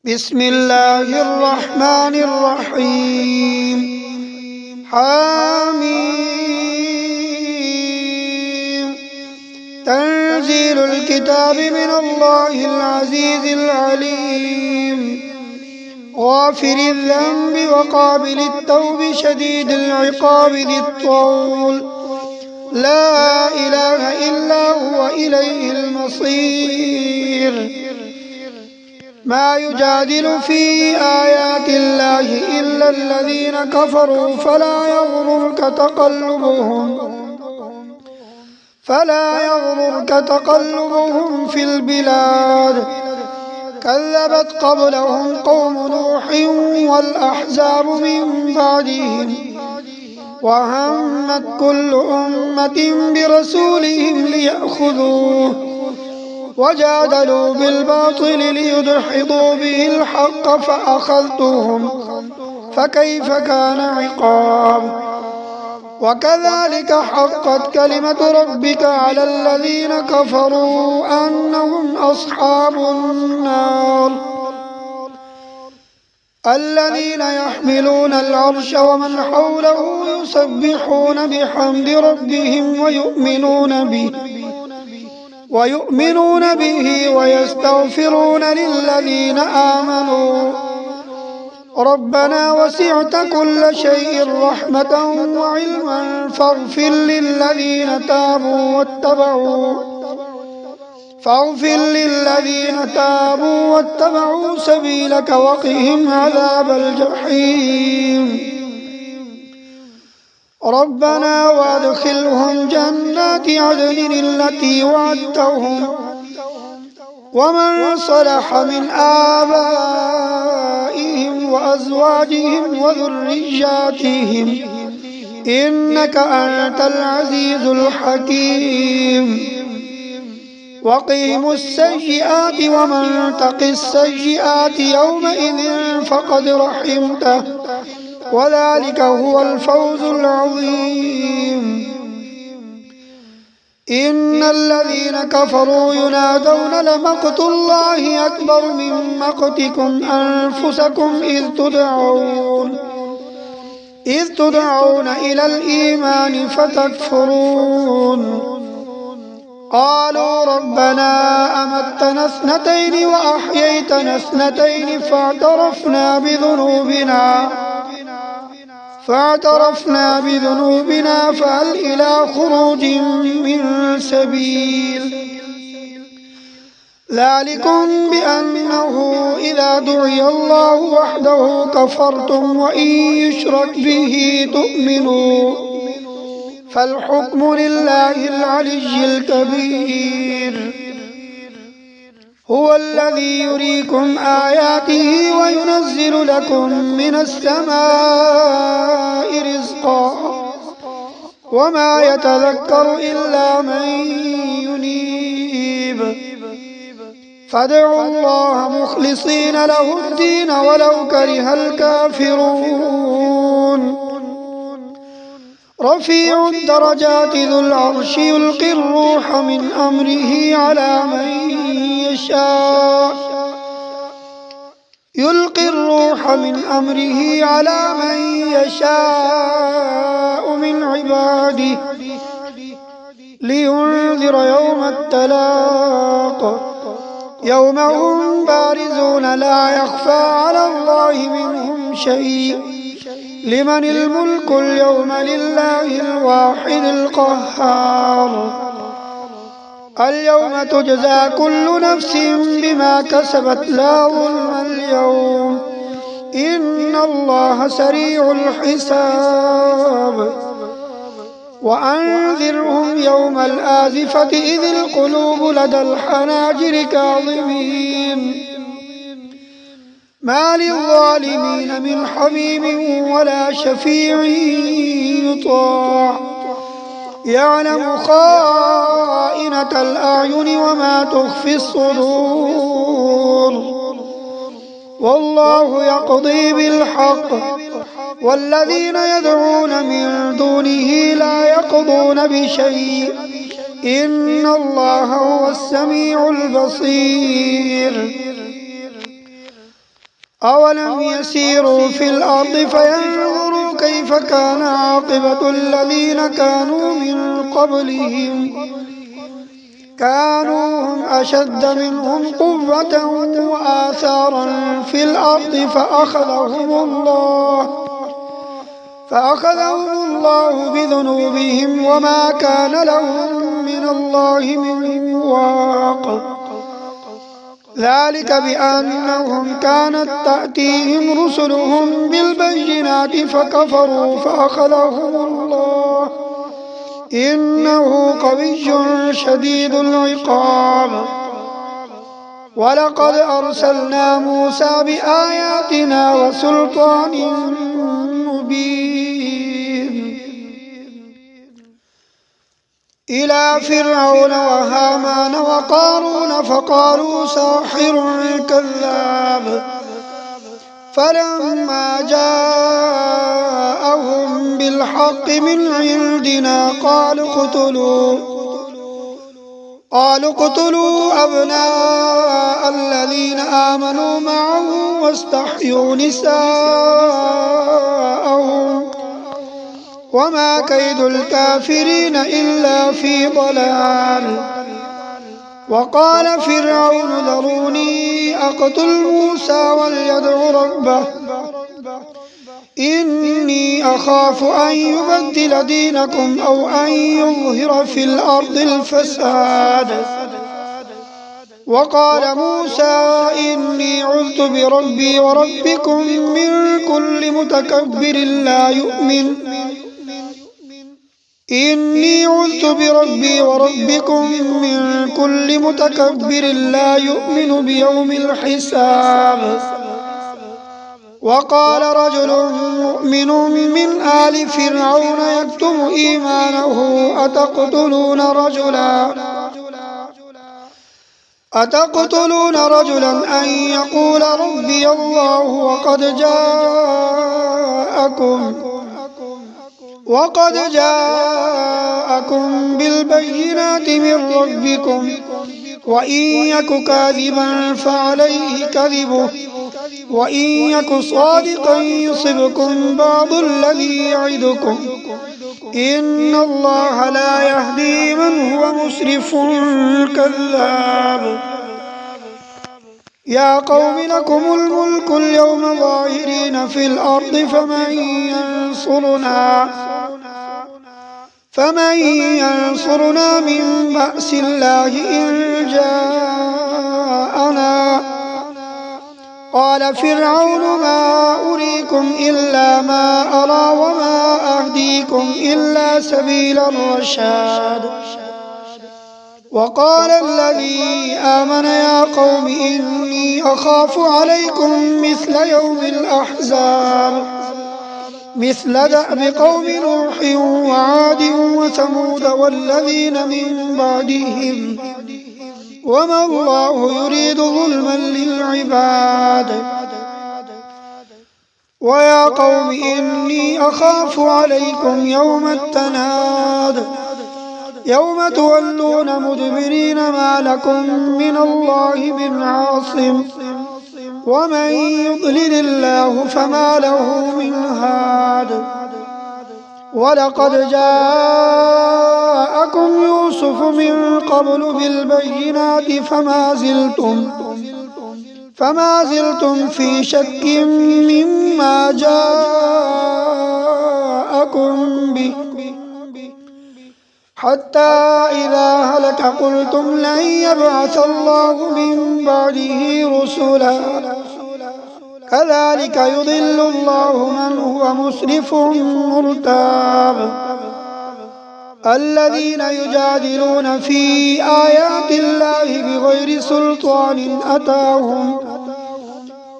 بسم الله الرحمن الرحيم. حميم. تنزيل الكتاب من الله العزيز العليم، غافر الذنب وقابل التوب شديد العقاب ذي الطول، لا إله إلا هو إليه المصير. ما يجادل في آيات الله إلا الذين كفروا فلا يغررك تقلبهم في البلاد. كذبت قبلهم قوم نوح والأحزاب من بعدهم، وهمت كل أمة برسولهم ليأخذوه، وجادلوا بالباطل ليدحضوا به الحق فأخذتهم، فكيف كان عقاب. وكذلك حقت كلمة ربك على الذين كفروا أنهم أصحاب النار. الذين يحملون العرش ومن حوله يسبحون بحمد ربهم ويؤمنون به ويستغفرون للذين آمنوا ربنا وسعت كل شيء رحمة وعلما فاغفر للذين تابوا واتبعوا سبيلك وقهم عذاب الجحيم. ربنا وادخلهم جنات عدن التي وعدتهم ومن صلح من آبائهم وأزواجهم وذرياتهم إنك أنت العزيز الحكيم. وقهم السيئات ومن تق السيئات يومئذ فقد رحمته وذلك هو الفوز العظيم. إن الذين كفروا ينادون لمقت الله أكبر من مقتكم أنفسكم إذ تدعون إلى الإيمان فتكفرون. قالوا ربنا أمتنا اثنتين وأحييتنا اثنتين فاعترفنا بذنوبنا فهل إلى خروج من سبيل. ذلكم بأنه إذا دعي الله وحده كفرتم وإن يشرك به تؤمنوا فالحكم لله العلي الكبير. هو الذي يريكم آياته وينزل لكم من السماء رزقا وما يتذكر إلا من ينيب. فادعوا الله مخلصين له الدين ولو كره الكافرون. رفيع الدرجات ذو العرش يلقي الروح من أمره على من يشاء من عباده لينذر يوم التلاق يوم هم بارزون لا يخفى على الله منهم شيء. لمن الملك اليوم لله الواحد القهار. اليوم تجزى كل نفس بما كسبت لا ظلم اليوم إن الله سريع الحساب. وأنذرهم يوم الآزفة إذ القلوب لدى الحناجر كاظمين ما للظالمين من حميم ولا شفيع يطاع. يعلم خائنة الأعين وما تخفي الصدور. والله يقضي بالحق والذين يدعون من دونه لا يقضون بشيء إن الله هو السميع البصير. أولم يسيروا في الأرض فينظروا كيف كان عاقبة الذين كانوا من قبلهم كانوا هم أشد منهم قوة وآثارا في الأرض فأخذهم الله بذنوبهم وما كان لهم من الله من واق ذلك بأنهم كانت تأتيهم رسلهم بالبينات فكفروا فأخذهم الله إنه قوي شديد العقاب ولقد أرسلنا موسى بآياتنا وسلطان مبين إلى فرعون وهامان وقارون فقالوا ساحر كذاب فلما جاءهم بالحق من عندنا قالوا اقتلوا أبناء الذين آمنوا معه واستحيوا نساءهم وما كيد الكافرين إلا في ضلال وقال فرعون ذروني أقتل موسى وليدع ربه إني أخاف أن يبدل دينكم أو أن يظهر في الأرض الفساد وقال موسى إني عذت بربي وربكم من كل متكبر لا يؤمن بيوم الحساب وقال رجل مؤمن من آل فرعون يكتم إيمانه أتقتلون رجلا أن يقول ربي الله وقد جاءكم بالبينات من ربكم وإن يك كاذبا فعليه كذبه وإن يك صادقا يصبكم بعض الذي يعدكم إن الله لا يهدي من هو مسرف كذاب يا قوم لكم الملك اليوم ظاهرين في الأرض فمن ينصرنا من بأس الله إن جاءنا قال فرعون ما أريكم إلا ما أرى وما أهديكم إلا سبيل الرشاد وقال الذي آمن يا قوم إني أخاف عليكم مثل يوم الأحزاب مثل دأب قوم نوح وعاد وثمود والذين من بعدهم وما الله يريد ظلما للعباد ويا قوم إني أخاف عليكم يوم التناد يوم تولون مدبرين ما لكم من الله من عاصم ومن يضلل الله فما له من هاد ولقد جاءكم يوسف من قبل بالبينات فما زلتم في شك مما جاءكم به حتى إذا هلك قلتم لن يبعث الله من بعده رسلا كذلك يضل الله من هو مسرف مرتاب الذين يجادلون في آيات الله بغير سلطان أتاهم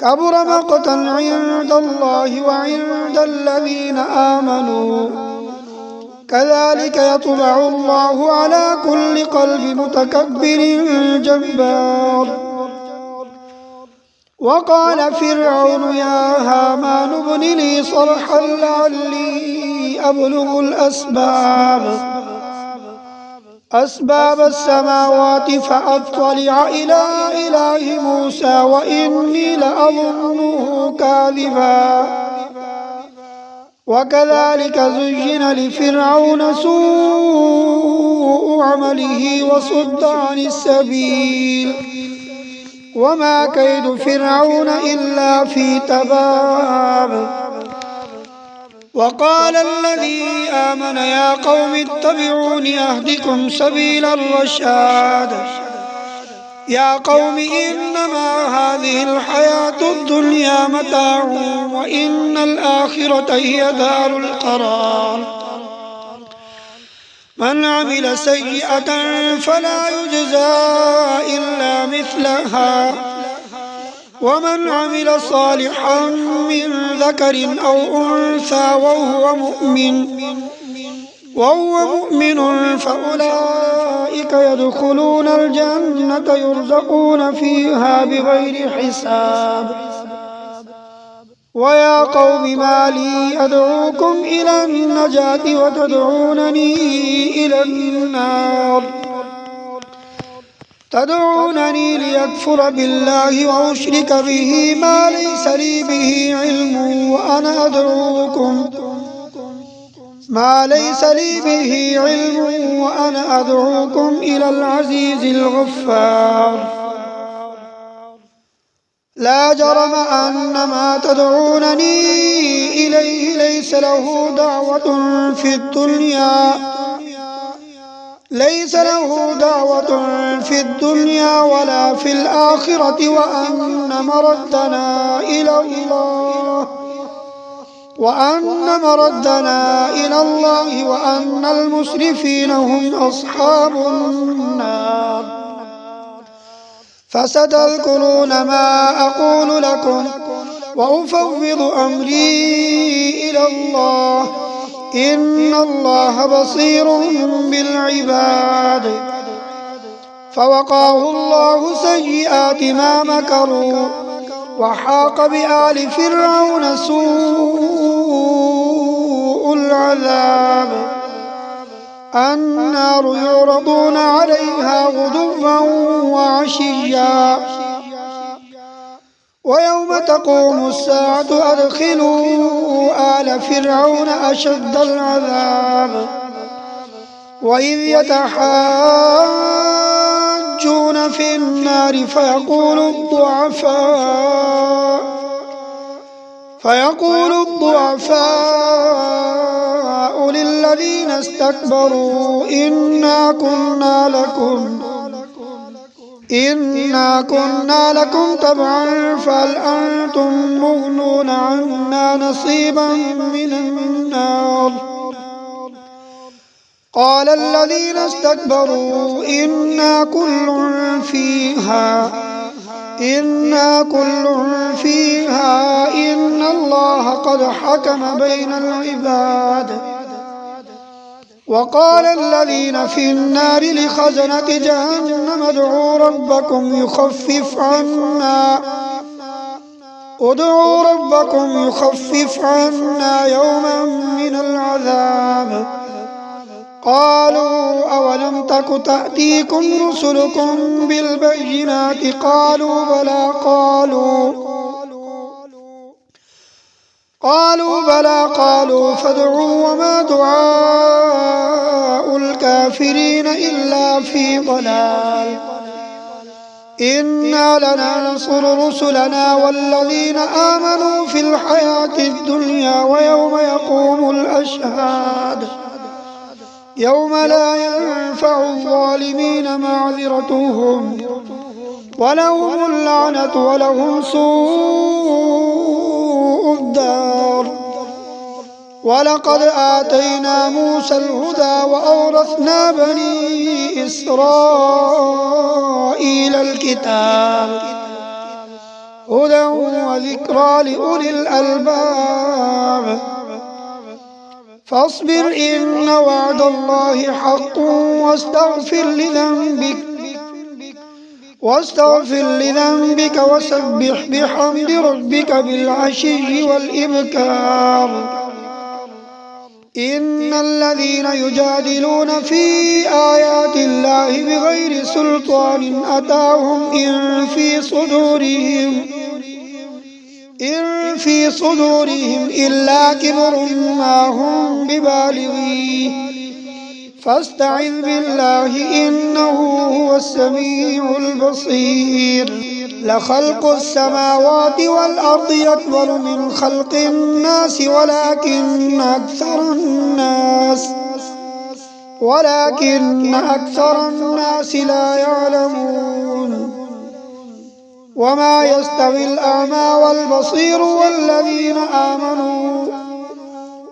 كبر مقتا عند الله وعند الذين آمنوا كذلك يطبع الله على كل قلب متكبر جبار وقال فرعون يا هامان ابن لي صرحا لعلي أبلغ الأسباب أسباب السماوات فأطلع إلى إله موسى وإني لأظنه كاذبا وكذلك زين لفرعون سوء عمله وصد عن السبيل وما كيد فرعون إلا في تباب وقال الذي آمن يا قوم اتبعون أهدكم سبيل الرشاد يا قوم إنما هذه الحياة الدنيا متاع وإن الآخرة هي دار القرار من عمل سيئة فلا يجزى إلا مثلها ومن عمل صالحا من ذكر أو أنثى وهو مؤمن فأولئك يدخلون الجنة يرزقون فيها بغير حساب ويا قوم ما لي أدعوكم إلى النجاة وتدعونني إلى النار تدعونني ليكفر بالله وأشرك به ما ليس لي به علم وأنا أدعوكم إلى العزيز الغفار لا جرم أن ما تدعونني إليه ليس له دعوة في الدنيا ولا في الآخرة وأن مردنا إلى الله وأن المسرفين هم أصحاب النار فستذكرون ما أقول لكم وأفوض أمري إلى الله إن الله بصير بالعباد فوقاه الله سيئات ما مكروا وحاق بآل فرعون سوء العذاب النار يعرضون عليها غدوا وعشيا ويوم تقوم الساعة أدخلوا آل فرعون أشد العذاب وإذ يتحاجون في النار فيقول الضعفاء للذين استكبروا إنا كنا لكم تبعا فهل أنتم مغنون عنا نصيبا من النار قال الذين استكبروا إنا كل فيها إن الله قد حكم بين العباد وقال الذين في النار لخزنة جهنم ادعوا ربكم يخفف عنا يوما من العذاب قالوا أولم تك تأتيكم رسلكم بالبينات قالوا بلى قالوا فادعوا وما دعاء الكافرين إلا في ضلال إنا لننصر رسلنا والذين آمنوا في الحياة الدنيا ويوم يقوم الأشهاد يوم لا ينفع الظالمين معذرتهم ولهم اللعنة ولهم سوء الدار ولقد آتينا موسى الهدى وأورثنا بني إسرائيل الكتاب هدى وذكرى لأولي الألباب فاصبر إن وعد الله حق واستغفر لذنبك وسبح بحمد ربك بالعشي والإبكار إن الذين يجادلون في آيات الله بغير سلطان أتاهم إن في صدورهم إلا كبر ما هم ببالغيه فاستعذ بالله إنه هو السميع البصير لخلق السماوات والأرض أكبر من خلق الناس ولكن أكثر الناس لا يعلمون وما يستوي الأعمى والبصير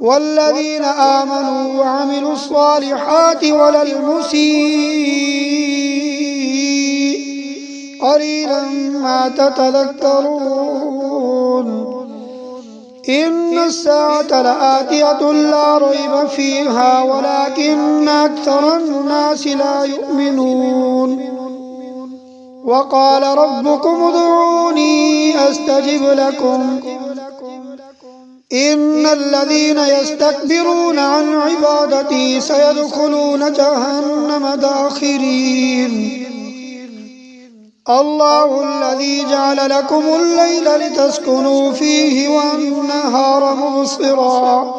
والذين آمنوا وعملوا الصالحات ولا المسيء قليلا ما تتذكرون إن الساعة لآتية لا ريب فيها ولكن أكثر الناس لا يؤمنون وقال ربكم ادعوني أستجب لكم إن الذين يستكبرون عن عبادتي سيدخلون جهنم داخرين الله الذي جعل لكم الليل لتسكنوا فيه والنهار مبصرا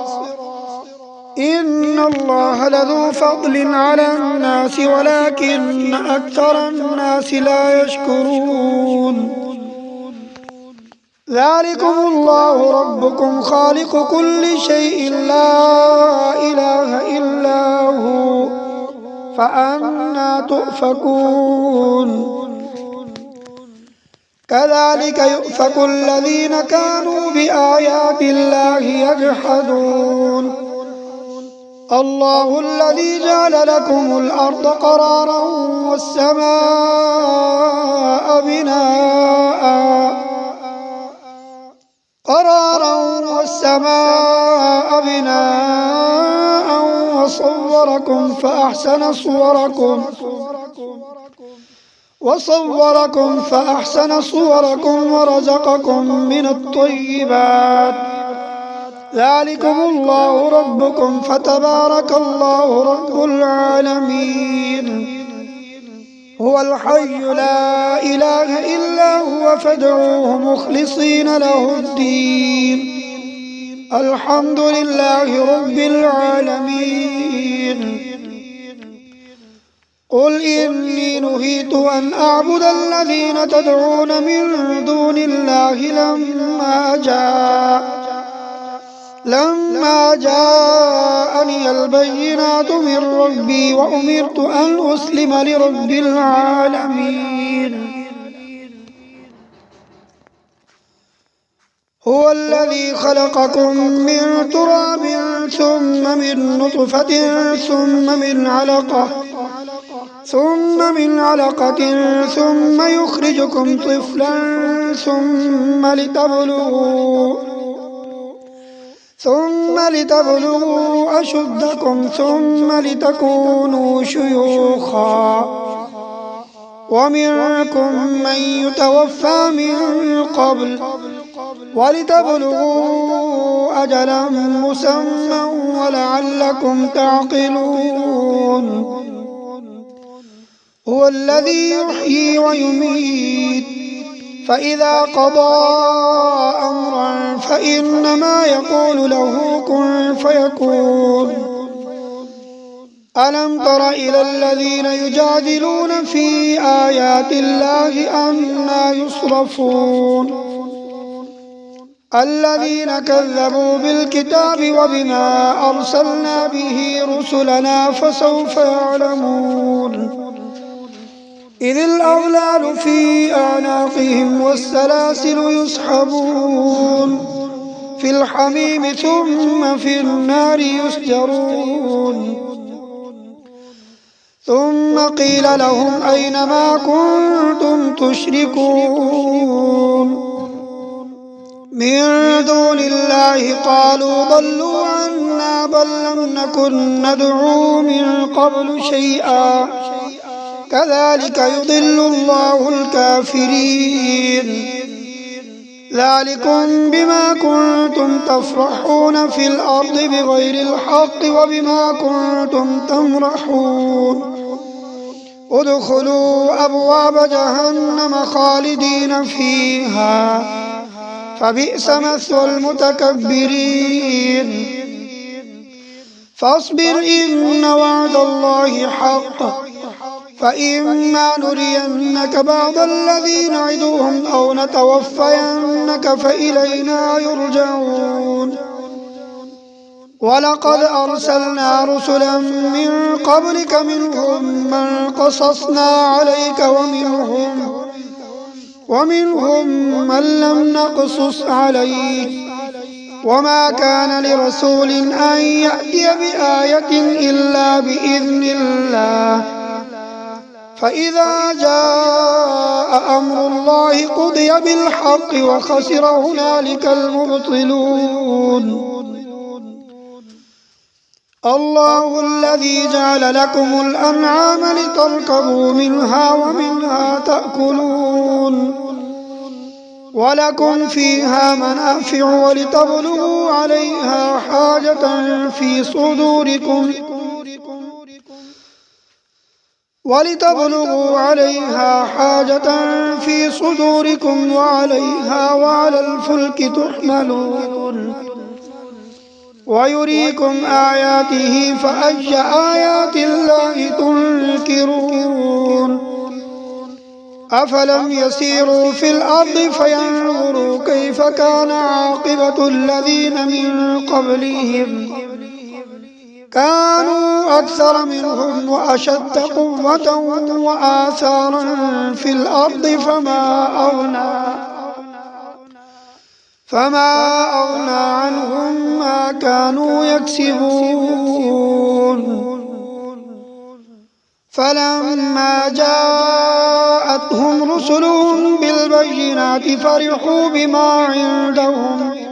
إن الله لذو فضل على الناس ولكن أكثر الناس لا يشكرون ذلكم الله ربكم خالق كل شيء لا إله إلا هو فأنى تؤفكون كذلك يؤفك الذين كانوا بآيات الله يجحدون الله الذي جعل لكم الأرض قرارا والسماء بناء وصوركم فأحسن صوركم ورزقكم من الطيبات ذلكم الله ربكم فتبارك الله رب العالمين هو الحي لا إله إلا هو فادعوه مخلصين له الدين الحمد لله رب العالمين قل إني نهيت أن أعبد الذين تدعون من دون الله لما جاءني البينات من ربي وأمرت أن أسلم لرب العالمين هو الذي خلقكم من تراب ثم من نطفة ثم من علقة ثم يخرجكم طفلا ثم لتبلغوا أشدكم ثم لتكونوا شيوخا ومنكم من يتوفى من قبل ولتبلغوا أجلا مسمى ولعلكم تعقلون هو الذي يحيي ويميت فإذا قضى أمرا فإنما يقول له كن فيكون ألم تر إلى الذين يجادلون في آيات الله أنى يصرفون الذين كذبوا بالكتاب وبما أرسلنا به رسلنا فسوف يعلمون إذ الأغلال في أعناقهم والسلاسل يسحبون في الحميم ثم في النار يسجرون ثم قيل لهم أين ما كنتم تشركون من دون الله قالوا ضلوا عنا بل لم نكن ندعو من قبل شيئا كذلك يضل الله الكافرين ذلكم بما كنتم تفرحون في الأرض بغير الحق وبما كنتم تمرحون ادخلوا أبواب جهنم خالدين فيها فبئس مثوى المتكبرين فاصبر إن وعد الله حق فإما نرينك بعض الذي نعدهم أو نتوفينك فإلينا يرجعون ولقد أرسلنا رسلا من قبلك منهم من قصصنا عليك ومنهم من لم نقصص عليك وما كان لرسول أن يأتي بآية إلا بإذن الله فإذا جاء أمر الله قضي بالحق وخسر هنالك المبطلون الله الذي جعل لكم الأنعام لتركبوا منها ومنها تأكلون ولكم فيها منافع ولتبلغوا عليها حاجة في صدوركم وعليها وعلى الفلك تحملون ويريكم آياته فأي آيات الله تنكرون أفلم يسيروا في الأرض فينظروا كيف كان عاقبة الذين من قبلهم كانوا أكثر منهم وأشد قوة وآثارا في الأرض فما أغنى عنهم ما كانوا يكسبون فلما جاءتهم رسلهم بالبينات فرحوا بما عندهم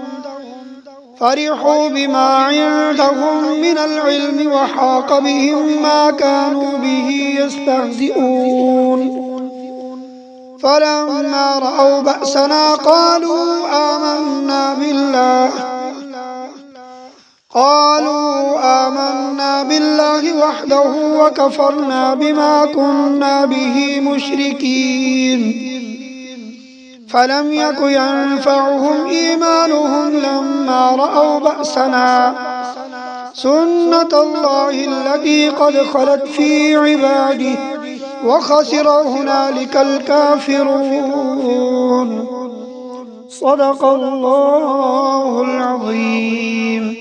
من العلم وحاق بهم ما كانوا به يستهزئون فلما رأوا بأسنا قالوا آمنا بالله وحده وكفرنا بما كنا به مشركين فلم يك ينفعهم إيمانهم لما رأوا بأسنا سنة الله التي قد خلت في عباده وخسر هنالك الكافرون صدق الله العظيم.